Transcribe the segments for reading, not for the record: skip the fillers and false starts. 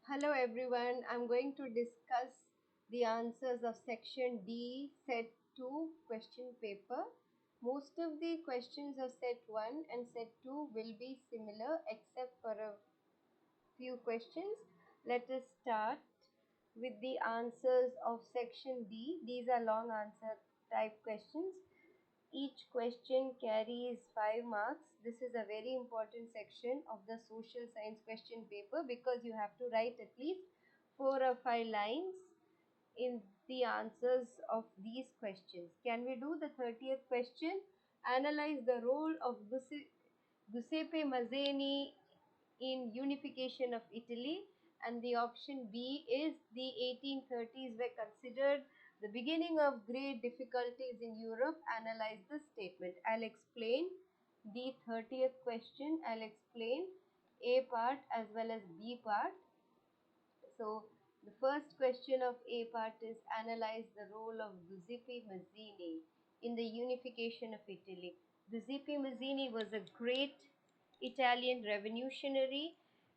Hello everyone, I'm going to discuss the answers of section D, set 2 question paper. Most of the questions of set 1 and set 2 will be similar except for a few questions. Let us start with the answers of section D. These are long answer type questions. Each question carries 5 marks. This is a very important section of the social science question paper because you have to write at least 4 or 5 lines in the answers of these questions. Can we do the 30th question? Analyze the role of Giuseppe Mazzini in unification of Italy, and the option B is the 1830s were considered the beginning of great difficulties in Europe. Analyze the statement. I'll explain the 30th question. I'll explain A part as well as B part. So the first question of A part is analyze the role of Giuseppe Mazzini in the unification of Italy. Giuseppe Mazzini was a great Italian revolutionary.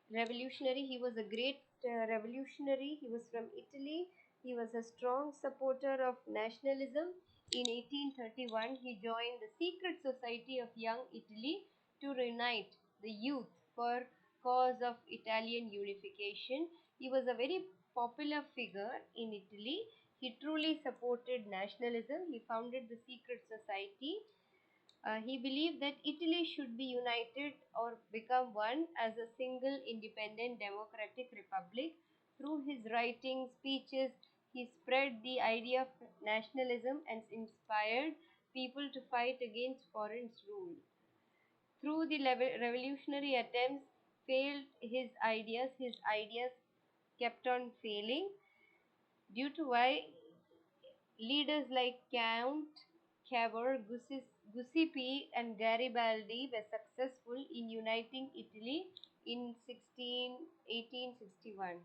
He was a great revolutionary. He was from Italy. He was a strong supporter of nationalism. In 1831, he joined the secret society of Young Italy to reunite the youth for cause of Italian unification. He was a very popular figure in Italy. He truly supported nationalism. He founded the secret society. He believed that Italy should be united or become one as a single independent democratic republic. Through his writing, speeches, he spread the idea of nationalism and inspired people to fight against foreign rule. Through the revolutionary attempts, failed his ideas kept on failing due to why leaders like Count Cavour, Giuseppe, and Garibaldi were successful in uniting Italy in 1861.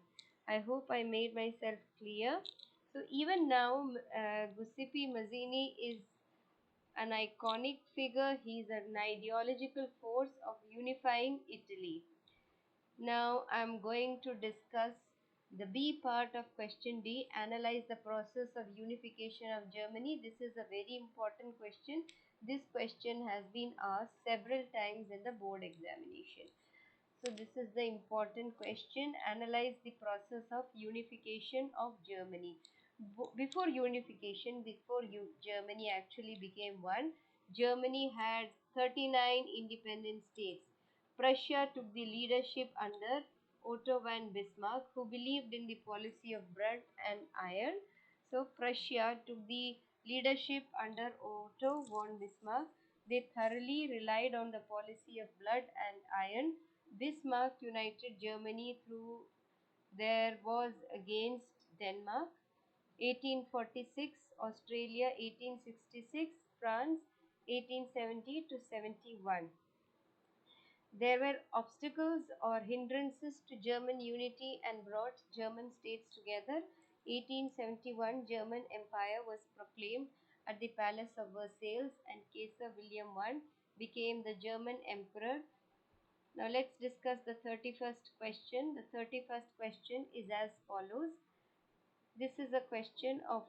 I hope I made myself clear. So even now, Giuseppe Mazzini is an iconic figure. He is an ideological force of unifying Italy. Now I'm going to discuss the B part of question D, analyze the process of unification of Germany. This is a very important question. This question has been asked several times in the board examination. So this is the important question. Analyze the process of unification of Germany. Before unification, Germany actually became one, Germany had 39 independent states. Prussia took the leadership under Otto von Bismarck, who believed in the policy of blood and iron. So Prussia took the leadership under Otto von Bismarck. They thoroughly relied on the policy of blood and iron. Bismarck united Germany through their wars against Denmark. 1846, Australia. 1866, France. 1870 to 71. There were obstacles or hindrances to German unity and brought German states together. 1871, German Empire was proclaimed at the Palace of Versailles, and Kaiser William I became the German Emperor. Now let's discuss the 31st question. The 31st question is as follows. This is a question of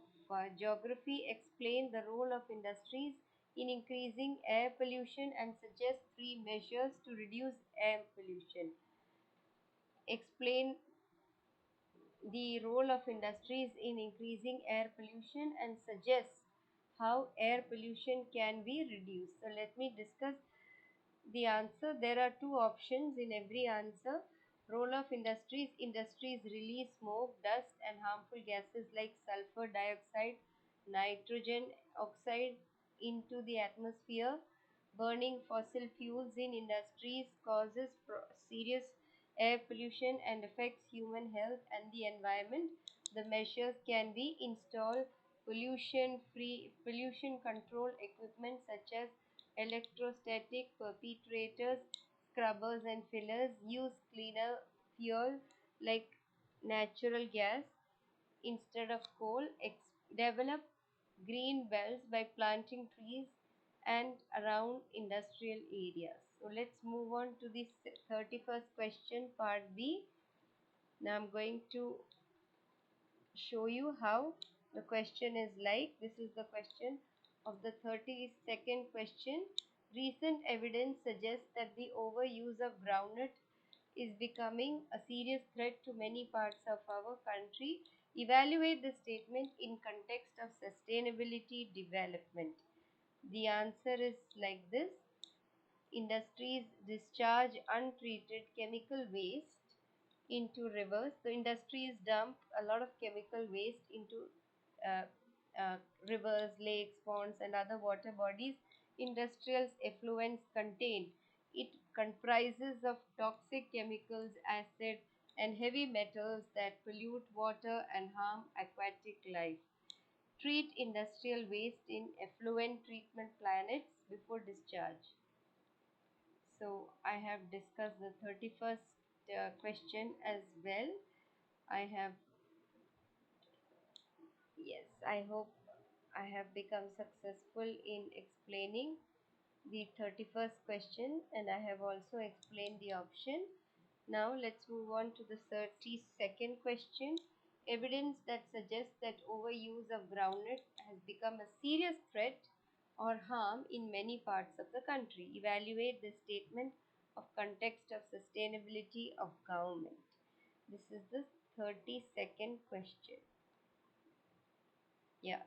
geography. Explain the role of industries in increasing air pollution and suggest three measures to reduce air pollution. Explain the role of industries in increasing air pollution and suggest how air pollution can be reduced. So let me discuss the answer. There are two options in every answer. Role of industries. Industries release smoke, dust, and harmful gases like sulfur dioxide, nitrogen oxide into the atmosphere. Burning fossil fuels in industries causes serious air pollution and affects human health and the environment. The measures can be install pollution control equipment such as electrostatic perpetrators, scrubbers and fillers, use cleaner fuel like natural gas instead of coal, develop green belts by planting trees and around industrial areas. So let's move on to the 31st question, part B. Now I'm going to show you how the question is like. This is the question of the 32nd question. Recent evidence suggests that the overuse of groundnut is becoming a serious threat to many parts of our country. Evaluate the statement in context of sustainability development. The answer is like this. Industries discharge untreated chemical waste into rivers. The industries dump a lot of chemical waste into uh, uh, rivers, lakes, ponds, and other water bodies. Industrial effluents contain. It comprises of toxic chemicals, acid, and heavy metals that pollute water and harm aquatic life. Treat industrial waste in effluent treatment plants before discharge. So I have discussed the 31st question as well. I have, yes, I hope I have become successful in explaining the 31st question, and I have also explained the option. Now let's move on to the 32nd question. Evidence that suggests that overuse of groundnut has become a serious threat or harm in many parts of the country. Evaluate the statement of context of sustainability of government. This is the 32nd question. Yeah,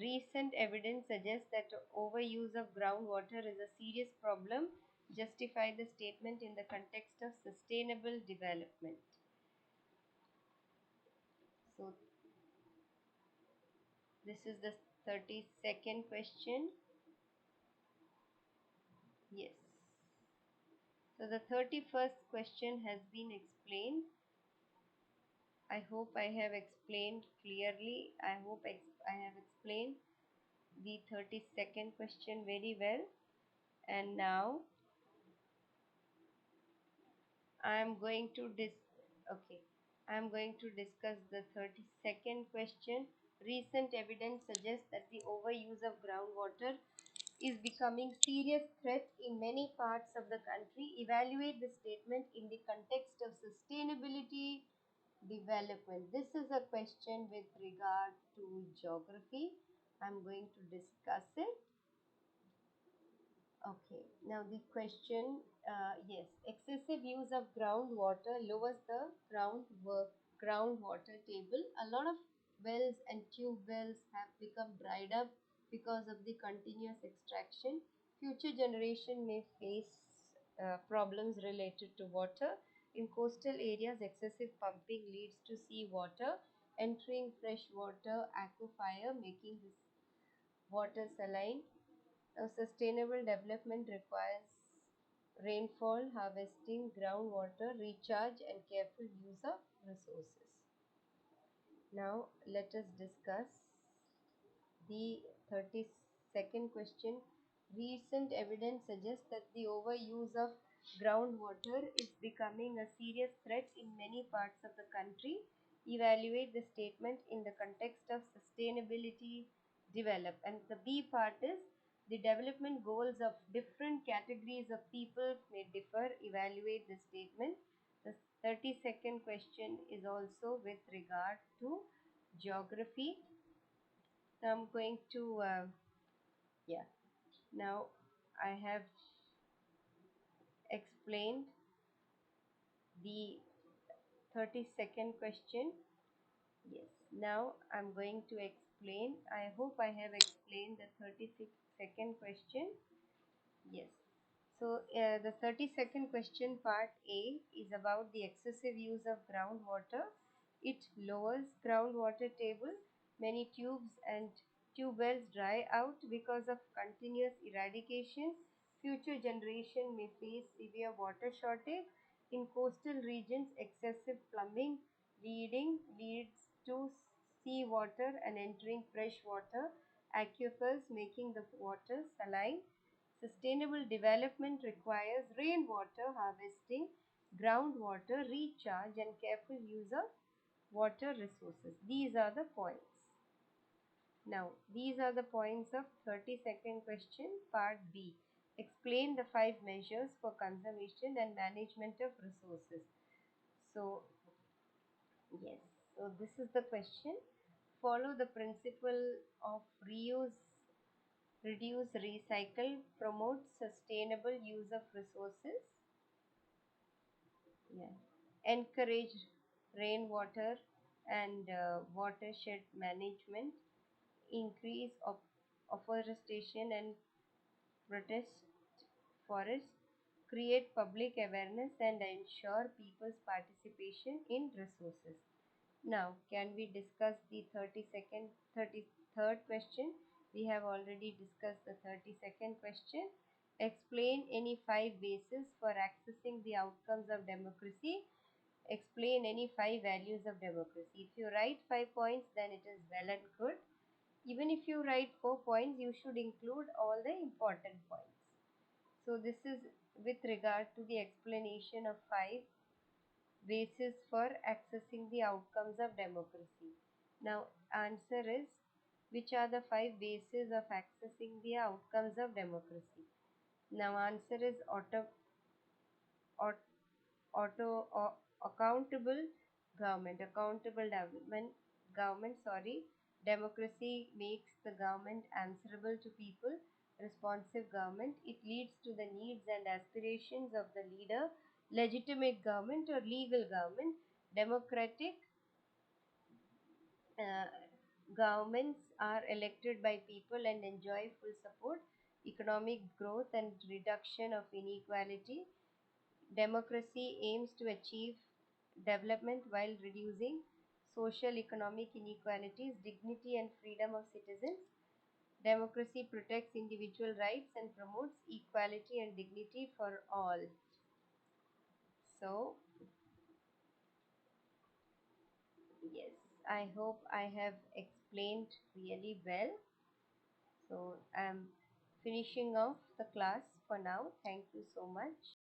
recent evidence suggests that overuse of groundwater is a serious problem. Justify the statement in the context of sustainable development. So, this is the 32nd question. Yes. So, the 31st question has been explained. I hope I have explained clearly. I hope I have explained the 32nd question very well. And now I am going to okay. I am going to discuss the 32nd question. Recent evidence suggests that the overuse of groundwater is becoming serious threat in many parts of the country. Evaluate the statement in the context of sustainability development. This is a question with regard to geography. I am going to discuss it. Okay, now the question, yes, excessive use of groundwater lowers the groundwater table. A lot of wells and tube wells have become dried up because of the continuous extraction. Future generation may face problems related to water. In coastal areas, excessive pumping leads to seawater entering freshwater aquifer, making this water saline. Now, sustainable development requires rainfall harvesting, groundwater recharge, and careful use of resources. Now, let us discuss the 32nd question. Recent evidence suggests that the overuse of groundwater is becoming a serious threat in many parts of the country. Evaluate the statement in the context of sustainability develop. And the B part is the development goals of different categories of people may differ. Evaluate the statement. The 32nd question is also with regard to geography. Now I'm going to, yeah, now I have explained the 32nd question. Yes, now I'm going to explain. I hope I have explained the 32nd question. Yes. So the 32nd question part A is about the excessive use of groundwater. It lowers groundwater table. Many tubes and tube wells dry out because of continuous eradication. Future generation may face severe water shortage. In coastal regions, excessive plumbing leads to seawater and entering freshwater aquifers, making the water saline. Sustainable development requires rainwater harvesting, groundwater recharge, and careful use of water resources. These are the points. Now, these are the points of 32nd question, part B. Explain the 5 measures for conservation and management of resources. So, yes, so this is the question. Follow the principle of reuse, reduce, recycle, promote sustainable use of resources. Yeah. Encourage rainwater and watershed management, increase afforestation and protest forests, create public awareness and ensure people's participation in resources. Now, can we discuss the 33rd question? We have already discussed the 32nd question. Explain any five bases for accessing the outcomes of democracy. Explain any five values of democracy. If you write 5 points, then it is well and good. Even if you write 4 points, you should include all the important points. So, this is with regard to the explanation of five basis for accessing the outcomes of democracy. Now, answer is, which are the five bases of accessing the outcomes of democracy? Now, answer is aut- accountable government, sorry. Democracy makes the government answerable to people. Responsive government, it leads to the needs and aspirations of the leader. Legitimate government or legal government. Democratic uh, governments are elected by people and enjoy full support. Economic growth and reduction of inequality. Democracy aims to achieve development while reducing social economic inequalities, dignity and freedom of citizens. Democracy protects individual rights and promotes equality and dignity for all. So, yes, I hope I have explained really well. So, I'm finishing off the class for now. Thank you so much.